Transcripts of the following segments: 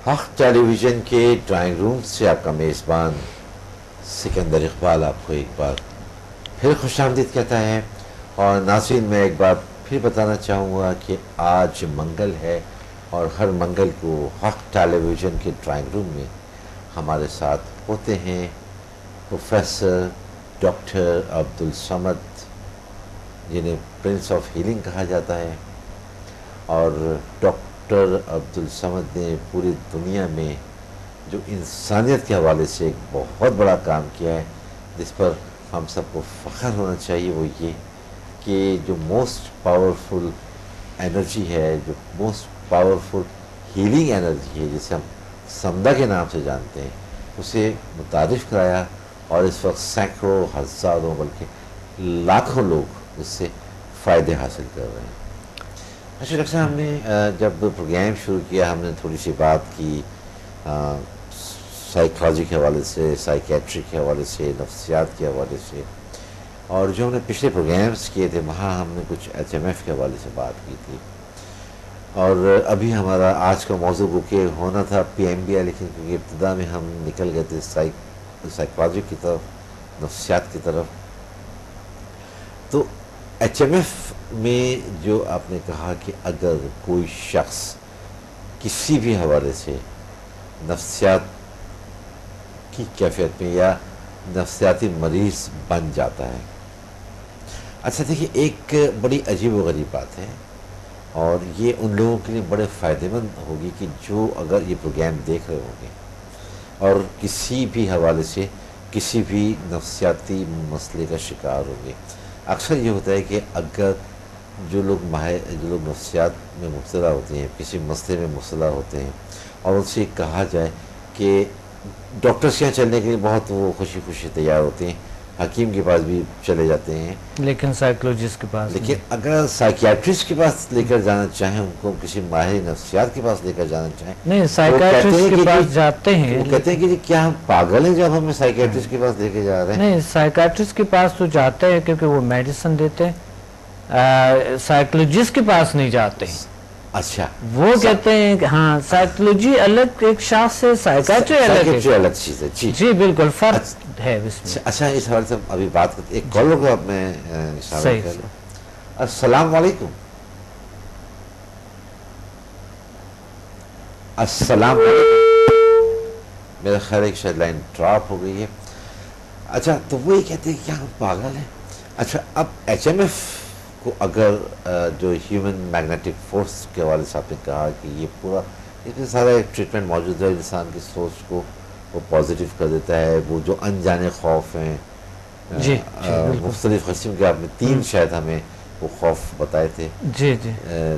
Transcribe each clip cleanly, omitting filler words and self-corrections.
حق ٹیلی ویژن کے drawing room سے آپ کا میزبان سکندر اقبال آپ کو ایک بار پھر خوش آمدید کہتا ہے. اور ناظرین میں ایک بار پھر بتانا چاہوں گا کہ آج منگل ہے اور ہر منگل کو حق ٹیلی ویژن کے ڈرائنگ روم میں ہمارے ساتھ ہوتے ہیں پروفیسر ڈاکٹر عبدالصمد، جنہیں پرنس آف ہیلنگ کہا جاتا ہے. اور ڈاکٹر عبدالصمد نے پوری دنیا میں جو انسانیت کے حوالے سے ایک بہت بڑا کام کیا ہے، جس پر ہم سب کو فخر ہونا چاہیے، وہ یہ کہ جو موسٹ پاورفل انرجی ہے، جو موسٹ پاورفل ہیلنگ انرجی ہے، جسے ہم سمدہ کے نام سے جانتے ہیں، اسے متعارف کرایا. اور اس وقت سینکڑوں ہزاروں بلکہ لاکھوں لوگ اس سے فائدے حاصل کر رہے ہیں. اچھا ڈاکٹر صاحب، ہم نے جب پروگرام شروع کیا ہم نے تھوڑی سی بات کی سائیکالوجی کے حوالے سے، سائیکیٹری کے حوالے سے، نفسیات کے حوالے سے، اور جو ہم نے پچھلے پروگرامز کیے تھے وہاں ہم نے کچھ HMF کے حوالے سے بات کی تھی. اور ابھی ہمارا آج کا موضوع کو کہ ہونا تھا PMBA، لیکن کیونکہ ابتدا میں ہم نکل گئے تھے سائیکالوجی کی طرف، نفسیات کی طرف. تو HMF میں جو آپ نے کہا کہ اگر کوئی شخص کسی بھی حوالے سے نفسیات کی کیفیت میں یا نفسیاتی مریض بن جاتا ہے. اچھا دیکھیے، ایک بڑی عجیب و غریب بات ہے، اور یہ ان لوگوں کے لیے بڑے فائدہ مند ہوگی کہ جو اگر یہ پروگرام دیکھ رہے ہوں گے اور کسی بھی حوالے سے کسی بھی نفسیاتی مسئلے کا شکار ہوں گے. اکثر یہ ہوتا ہے کہ اگر جو لوگ نفسیات میں مبتلا ہوتے ہیں، کسی مسئلے میں مبتلا ہوتے ہیں، اور ان سے کہا جائے کہ ڈاکٹرس کے یہاں چلنے کے لیے بہت وہ خوشی خوشی تیار ہوتے ہیں، حکیم کے پاس بھی چلے جاتے ہیں، لیکن سائیکولوجسٹ کے پاس، لیکن اگر سائیکیاٹرسٹ کے پاس لے کر جانا چاہیں، ان کو کسی ماہر نفسیات کے پاس لے کر جانا چاہیں، نہیں سائیکیاٹرسٹ کے پاس جاتے ہیں. وہ کہتے ہیں کہ کیا ہم پاگل ہیں جب ہمیں سائیکیاٹرسٹ کے پاس لے کے جا رہے ہیں؟ نہیں، سائیکیاٹرسٹ کے پاس تو جاتے ہیں کیونکہ وہ میڈیسن دیتے ہیں، سائیکولوجسٹ کے پاس نہیں جاتے ہیں. اچھا، وہ کہتے ہیں کہ ہاں سائیکولوجی الگ ایک شاخ ہے، سائیکیاٹری الگ چیز ہے. جی بالکل فرق ہے اس میں. اچھا، اس حوالے سے ابھی بات کرتے، ایک کالر کو اب میں اشارہ کر لوں. السلام علیکم. السلام علیکم. میرا خیال ہے کہ شاید لائن ڈراپ ہو گئی ہے. اچھا، تو وہ یہ کہتے ہیں کہ کیا ہم پاگل ہیں؟ اچھا، اب HMF کو اگر جو ہیومن میگنیٹک فورس کے حوالے سے آپ نے کہا کہ یہ پورا اس میں سارا ایک ٹریٹمنٹ موجود ہے، انسان کی سوچ کو وہ پازیٹیو کر دیتا ہے. وہ جو انجانے خوف ہیں، جی مختلف قسم کے، آپ نے 3 شاید ہمیں وہ خوف بتائے تھے. جی جی،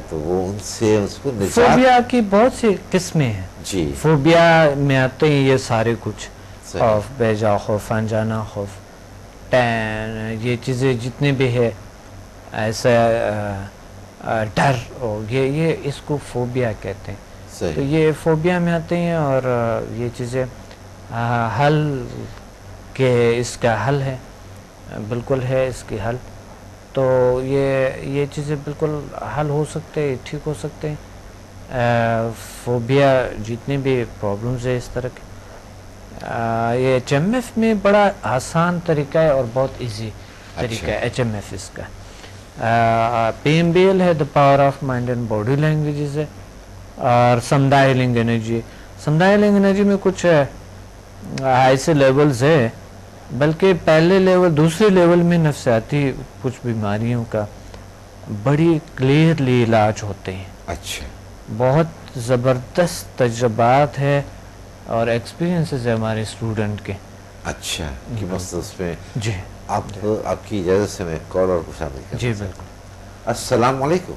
تو وہ ان سے اس کو نجات. فوبیا کی بہت سی قسمیں ہیں. جی، فوبیا میں آتے ہیں یہ سارے کچھ، خوف، بیجا خوف، انجانا خوف، ٹین، یہ چیزیں جتنے بھی ہے، ایسا ڈر، یہ اس کو فوبیا کہتے ہیں. تو یہ فوبیا میں آتے ہیں، اور یہ چیزیں حل کے اس کا حل ہے، بالکل ہے اس کی حل. تو یہ چیزیں بالکل حل ہو سکتے ہیں، ٹھیک ہو سکتے ہیں. فوبیا جتنے بھی پرابلمز ہے اس طرح کے، یہ HMF میں بڑا آسان طریقہ ہے اور بہت ایزی طریقہ ہے HMF اس کا. PMBL ہے، the power of mind and body languages ہے، اور سمدھا ہیلنگ انرجی. سمدھا ہیلنگ انرجی میں کچھ ایسے لیولز ہے، بلکہ پہلے لیول، دوسرے لیول میں نفسیاتی کچھ بیماریوں کا بڑی کلیئرلی علاج ہوتے ہیں. اچھا، بہت زبردست تجربات ہے اور ایکسپیرینسز ہے ہمارے اسٹوڈنٹ کے. اچھا، کہ بس اس میں جی، آپ کی اجازت سے میں کال اور کو شامل کروں. جی بالکل. السلام علیکم.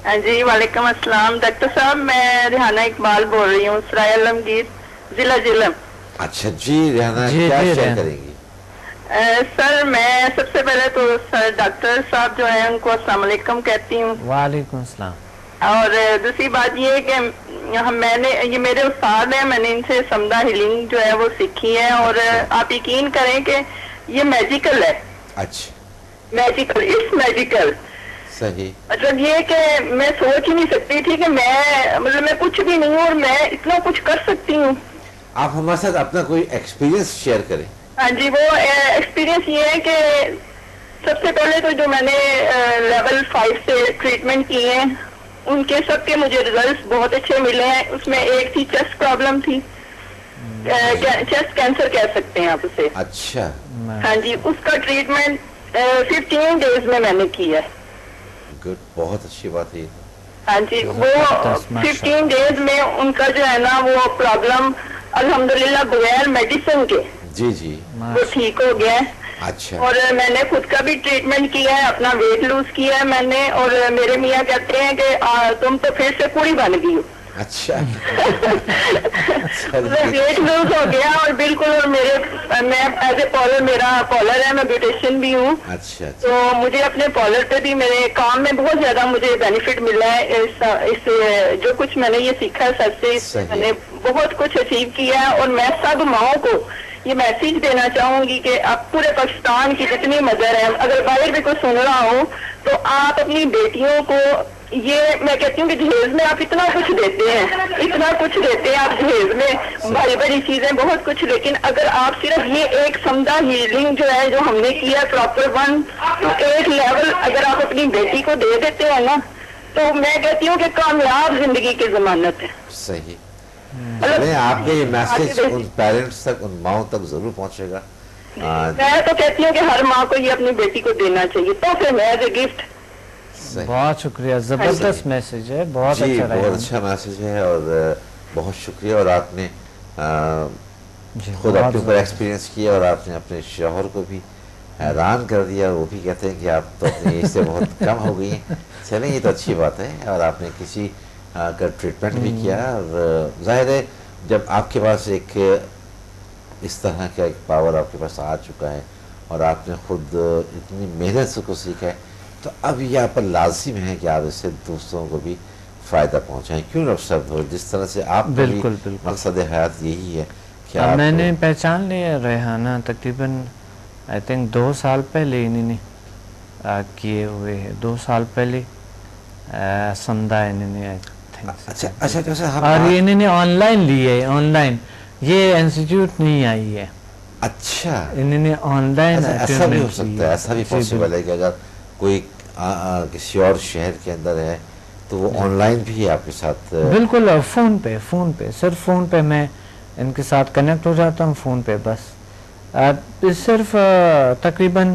ہاں جی، وعلیکم السلام ڈاکٹر صاحب. میں ریحانہ اقبال بول رہی ہوں، سرائے عالمگیر، ضلع جہلم. اچھا جی ریحانہ، کیا شیئر کریں گی؟ سر میں سب سے پہلے تو سر ڈاکٹر صاحب جو ہیں ان کو السلام علیکم کہتی ہوں. وعلیکم السلام. اور دوسری بات یہ ہے کہ میں نے، یہ میرے استاد ہیں، میں نے ان سے سمدھا ہیلنگ جو ہے وہ سیکھی ہے، اور آپ یقین کریں کہ یہ میجیکل ہے. اچھا، میجیکل، اٹس میجیکل. صحیح. مطلب یہ کہ میں سوچ ہی نہیں سکتی تھی کہ میں کچھ بھی نہیں ہوں اور میں اتنا کچھ کر سکتی ہوں. آپ ہمارے ساتھ اپنا کوئی ایکسپیرینس شیئر کریں. ہاں جی، وہ ایکسپیرینس یہ ہے کہ سب سے پہلے تو جو میں نے لیول 5 سے ٹریٹمنٹ کی ہیں ان کے سب کے مجھے ریزلٹس بہت اچھے ملے ہیں. اس میں ایک تھی چیسٹ پرابلم تھی، چیسٹ کینسر کہہ سکتے ہیں آپ اسے. اچھا. ہاں جی، اس کا ٹریٹمنٹ 15 ڈیز میں نے کیا ہے. گڈ، بہت اچھی بات ہے. ہاں جی، وہ 15 ڈیز میں ان کا جو ہے نا وہ پرابلم الحمدللہ بغیر میڈیسن کے جی جی وہ ٹھیک ہو گیا ہے. اچھا. اور میں نے خود کا بھی ٹریٹمنٹ کیا ہے، اپنا ویٹ لوز کیا ہے میں نے، اور میرے میاں کہتے ہیں کہ تم تو پھر سے کوڑی بن گئی ہو. اچھا. ویٹ لوز ہو گیا اور بالکل. اور میں ایز اے پالر، میرا پالر ہے، میں بیوٹیشین بھی ہوں. اچھا. تو مجھے اپنے پالر پہ بھی میرے کام میں بہت زیادہ مجھے بینیفٹ ملا ہے. اس جو کچھ میں نے یہ سیکھا ہے سب سے، میں نے بہت کچھ اچیو کیا ہے. اور میں سب ماؤں کو یہ میسج دینا چاہوں گی کہ آپ پورے پاکستان کی جتنی مدر ہیں، اگر باہر بھی کوئی سن رہا ہو تو آپ اپنی بیٹیوں کو، یہ میں کہتی ہوں کہ جہیز میں آپ اتنا کچھ دیتے ہیں، اتنا کچھ دیتے ہیں آپ جہیز میں، بڑی بڑی چیزیں بہت کچھ، لیکن اگر آپ صرف یہ ایک سمدہ ہیلنگ جو ہے جو ہم نے کیا پراپر ون تو ایک لیول اگر آپ اپنی بیٹی کو دے دیتے ہیں نا تو میں کہتی ہوں کہ کامیاب زندگی کی ضمانت ہے. صحیح. آپ کے یہ میسج ان پیرنٹس تک، ان ماؤں تک ضرور پہنچے گا. میں تو کہتی ہوں کہ ہر ماں کو یہ اپنی بیٹی کو دینا چاہیے، تو پھر میں ایز اے گفٹ. بہت شکریہ، زبردست میسج ہے، بہت جی اچھا بہت اچھا میسج ہے اور بہت شکریہ. اور آپ نے خود اپنے اوپر ایکسپیرینس کیا اور آپ نے اپنے شوہر کو بھی حیران کر دیا. وہ بھی کہتے ہیں کہ آپ تو اپنی ایج سے بہت کم ہو گئی ہیں. چلیں یہ تو اچھی بات ہے. اور آپ نے کسی کا ٹریٹمنٹ بھی کیا. اور ظاہر ہے جب آپ کے پاس ایک اس طرح کا ایک پاور آپ کے پاس آ چکا ہے اور آپ نے خود اتنی محنت سے کو سیکھا ہے تو اب یہ آپ پر لازم ہے کہ آپ اس سے دوسروں کو بھی فائدہ پہنچائیں. کیوں نہ سب ہو جس طرح سے آپ کا بھی مقصد حیات یہی ہے کہ آپ میں نے پہچان لیا ریحانہ تقریباً آئی تھنک 2 سال پہلے انہوں نے کیے ہوئے ہیں. 2 سال پہلے سمدھا انہوں نے اور یہ انہوں نے آن لائن لیے، آن لائن یہ انسٹیٹیوٹ نہیں آئی ہے. اچھا انہوں نے آن لائن. ایسا بھی ہو سکتا ہے، ایسا بھی پاسبل ہے کہ اگر کوئی کسی اور شہر کے اندر ہے تو وہ آن لائن بھی آپ کے ساتھ. بالکل فون پہ صرف فون پہ میں ان کے ساتھ کنیکٹ ہو جاتا ہوں، فون پہ بس. صرف تقریباً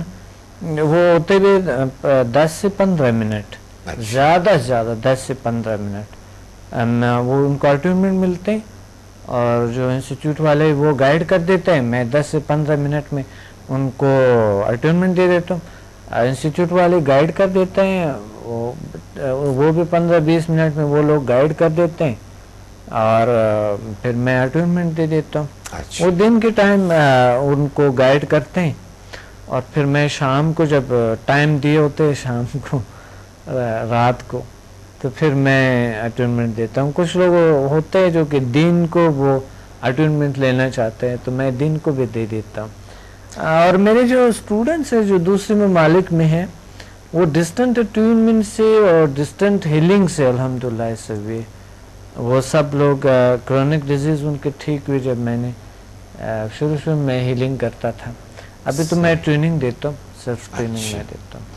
وہ ہوتے ہوئے 10 سے 15 منٹ، زیادہ سے زیادہ 10 سے 15 منٹ وہ ان کو اٹینمنٹ ملتے ہیں اور جو انسٹیٹیوٹ والے وہ گائیڈ کر دیتے ہیں. میں 10 سے 15 منٹ میں ان کو اٹینمنٹ دے دیتا ہوں. انسٹیٹیوٹ والے گائیڈ کر دیتے ہیں، وہ بھی 15-20 منٹ میں وہ لوگ گائیڈ کر دیتے ہیں اور پھر میں اٹینمنٹ دے دیتا ہوں. وہ دن کے ٹائم ان کو گائیڈ کرتے ہیں اور پھر میں شام کو جب ٹائم دیے ہوتے ہیں شام کو رات کو تو پھر میں اٹینمنٹ دیتا ہوں. کچھ لوگ ہوتے ہیں جو کہ دن کو وہ اٹینمنٹ لینا چاہتے ہیں تو میں دن کو بھی دے دیتا ہوں. اور میرے جو اسٹوڈنٹس ہیں جو دوسرے ممالک میں ہیں وہ ڈسٹنٹ اٹینمنٹ سے اور ڈسٹنٹ ہیلنگ سے الحمدللہ اس سے بھی وہ سب لوگ کرونک ڈیزیز ان کے ٹھیک ہوئے. جب میں نے شروع میں ہیلنگ کرتا تھا، ابھی تو میں ٹریننگ دیتا ہوں، صرف ٹریننگ میں دیتا ہوں.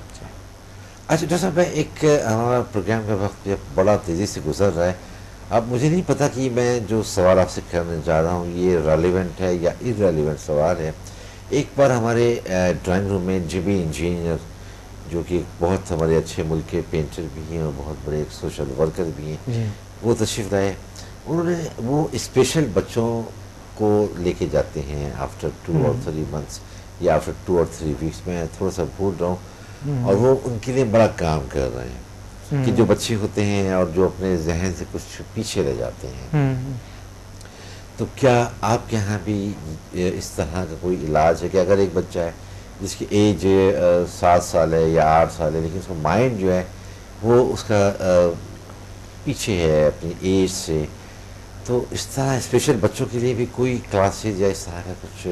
اچھا ڈاکٹر صاحب، ایک ہمارا پروگرام کا وقت بڑا تیزی سے گزر رہا ہے. اب مجھے نہیں پتا کہ میں جو سوال آپ سے کرنے جا رہا ہوں یہ ریلیونٹ ہے یا ارریلیونٹ سوال ہے. ایک بار ہمارے ڈرائنگ روم میں جبی انجینئر جو کہ بہت ہمارے اچھے ملک کے پینٹر بھی ہیں اور بہت بڑے ایک سوشل ورکر بھی ہیں، وہ تشریف لائے. انہوں نے وہ اسپیشل بچوں کو لے کے جاتے ہیں آفٹر 2 or 3 months یا آفٹر 2 or 3 weeks. میں تھوڑا سا بھول رہا ہوں. اور وہ ان کے لیے بڑا کام کر رہے ہیں کہ جو بچے ہوتے ہیں اور جو اپنے ذہن سے کچھ پیچھے رہ جاتے ہیں. تو کیا آپ کے یہاں بھی اس طرح کا کوئی علاج ہے کہ اگر ایک بچہ ہے جس کی ایج 7 سال ہے یا 8 سال ہے لیکن اس کا مائنڈ جو ہے وہ اس کا پیچھے ہے اپنی ایج سے، تو اس طرح اسپیشل بچوں کے لیے بھی کوئی کلاسز یا اس طرح کا کچھ؟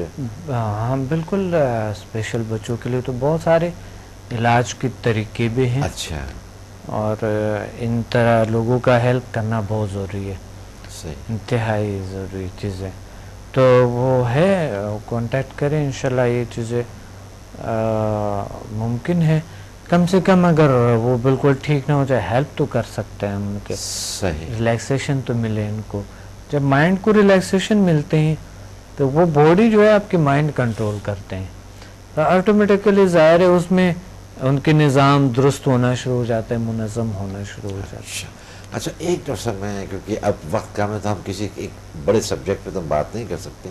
ہاں بالکل، اسپیشل بچوں کے لیے تو بہت سارے علاج کے طریقے بھی ہیں. اچھا. اور ان طرح لوگوں کا ہیلپ کرنا بہت ضروری ہے، صحیح، انتہائی ضروری چیز ہے. تو وہ ہے، کانٹیکٹ کریں انشاءاللہ. یہ چیزیں ممکن ہے، کم سے کم اگر وہ بالکل ٹھیک نہ ہو جائے ہیلپ تو کر سکتے ہیں ان کے، صحیح، ریلیکسیشن تو ملے ان کو. جب مائنڈ کو ریلیکسیشن ملتے ہیں تو وہ باڈی جو ہے آپ کے مائنڈ کنٹرول کرتے ہیں، تو آٹومیٹیکلی ظاہر ہے اس میں ان کے نظام درست ہونا شروع ہو جاتا ہے، منظم ہونا شروع ہو جاتا ہے. اچھا ایک ڈاکٹر صاحب میں، کیونکہ اب وقت کم ہے تو ہم کسی ایک بڑے سبجیکٹ پہ تو ہم بات نہیں کر سکتے،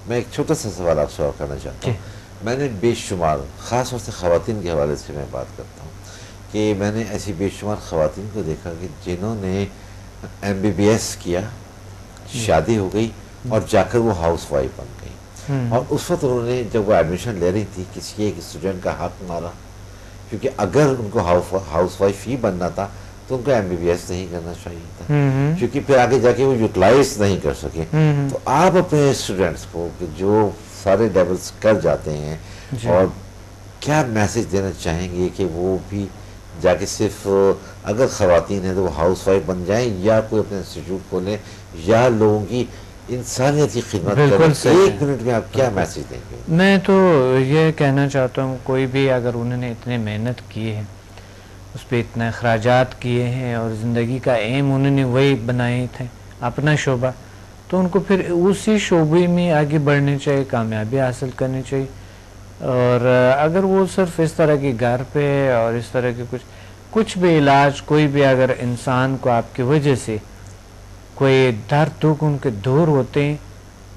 میں ایک چھوٹا سا سوال آپ سے اور کرنا چاہتا ہوں. میں نے بے شمار، خاص طور سے خواتین کے حوالے سے میں بات کرتا ہوں، کہ میں نے ایسی بے شمار خواتین کو دیکھا کہ جنہوں نے MBBS کیا، شادی ہو گئی اور جا کر وہ ہاؤس وائف بن گئی، اور اس وقت انہوں نے جب وہ ایڈمیشن لے رہی تھی کسی ایک اسٹوڈنٹ کا حق مارا، کیونکہ اگر ان کو ہاؤس وائف ہی بننا تھا تو ان کو MBBS نہیں کرنا چاہیے تھا، کیونکہ پھر آگے جا کے وہ یوٹیلائز نہیں کر سکے. تو آپ اپنے اسٹوڈنٹس کو کہ جو سارے لیولس کر جاتے ہیں، اور کیا میسج دینا چاہیں گے کہ وہ بھی جا کے صرف اگر خواتین ہیں تو وہ ہاؤس وائف بن جائیں، یا کوئی اپنے انسٹیٹیوٹ کھولیں، یا لوگوں کی انسانیت کی خدمت کریں؟ ایک منٹ میں آپ کیا میسج دیں گے؟ میں تو یہ کہنا چاہتا ہوں، کوئی بھی اگر انہوں نے اتنے محنت کی ہے، اس پہ اتنے اخراجات کیے ہیں، اور زندگی کا ایم انہوں نے وہی بنائے تھے اپنا شعبہ، تو ان کو پھر اسی شعبے میں آگے بڑھنے چاہیے، کامیابی حاصل کرنی چاہیے. اور اگر وہ صرف اس طرح کی گھر پہ اور اس طرح کے کچھ بھی علاج، کوئی بھی اگر انسان کو آپ کی وجہ سے کوئی درد دکھ ان کے دور ہوتے ہیں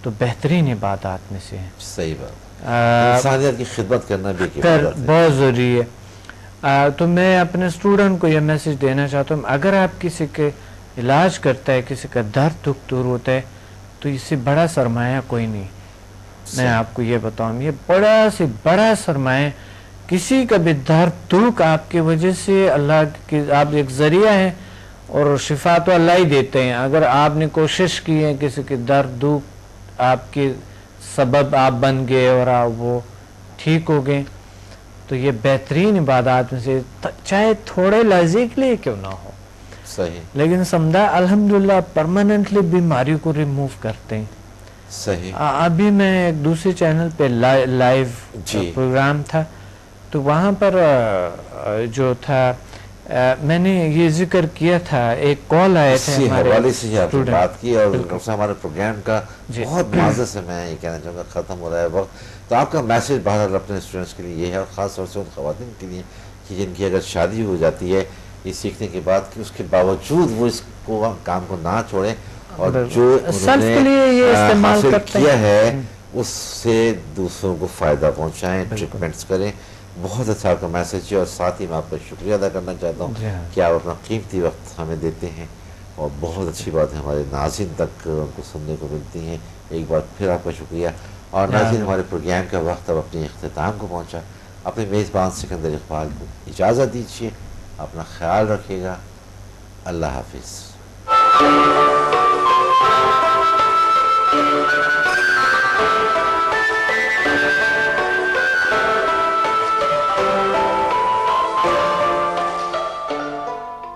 تو بہترین عبادات میں سے ہیں. صحیح بات، انسانیت کی خدمت کرنا بھی ایک عبادت ہے، بہت ضروری ہے. تو میں اپنے اسٹوڈنٹ کو یہ میسج دینا چاہتا ہوں، اگر آپ کسی کے علاج کرتا ہے، کسی کا درد دکھ دور ہوتا ہے، تو اس سے بڑا سرمایہ کوئی نہیں. میں آپ کو یہ بتاؤں، یہ بڑا سے بڑا سرمایہ، کسی کا بھی درد دکھ آپ کی وجہ سے، اللہ کی آپ ایک ذریعہ ہیں، اور شفا تو اللہ ہی دیتے ہیں. اگر آپ نے کوشش کی ہے کسی کے درد دکھ آپ کے سبب آپ بن گئے اور آپ وہ ٹھیک ہو گئے، تو یہ بہترین عبادات میں سے، چاہے تھوڑے لحظے کے لیے کیوں نہ ہو. صحیح، لیکن سمجھا الحمدللہ پرماننٹلی بیماری کو ریموو کرتے ہیں. صحیح. ابھی میں ایک دوسرے چینل پہ لائیو پروگرام تھا، تو وہاں پر جو تھا میں نے یہ ذکر کیا تھا، ایک کال آئے تھے اسی ہمارے حوالے سے آپ نے بات کی، اور بالکل. ہمارے پروگرام کا بہت معذرت سے میں یہ کہنا چاہوں گا ختم ہو رہا ہے وقت. تو آپ کا میسج بہرحال اپنے اسٹوڈنٹس کے لیے یہ ہے، اور خاص طور سے ان خواتین کے لیے کہ جن کی اگر شادی ہو جاتی ہے یہ سیکھنے کے بعد، کہ اس کے باوجود وہ اس کو کام کو نہ چھوڑیں، اور جو انہوں نے حاصل کیا ہے اس سے دوسروں کو فائدہ پہنچائیں، ٹریٹمنٹس کریں. بہت اچھا آپ کا میسج ہے، اور ساتھ ہی میں آپ کا شکریہ ادا کرنا چاہتا ہوں کہ آپ اپنا قیمتی وقت ہمیں دیتے ہیں، اور بہت اچھی بات ہے ہمارے ناظرین تک ان کو سننے کو ملتی ہیں. ایک بار پھر آپ کا شکریہ. اور ناظرین، ہمارے پروگرام کا وقت اب اپنے اختتام کو پہنچا. اپنے میزبان سکندر اقبال کو اجازت دیجیے، اپنا خیال رکھیے گا. اللہ حافظ.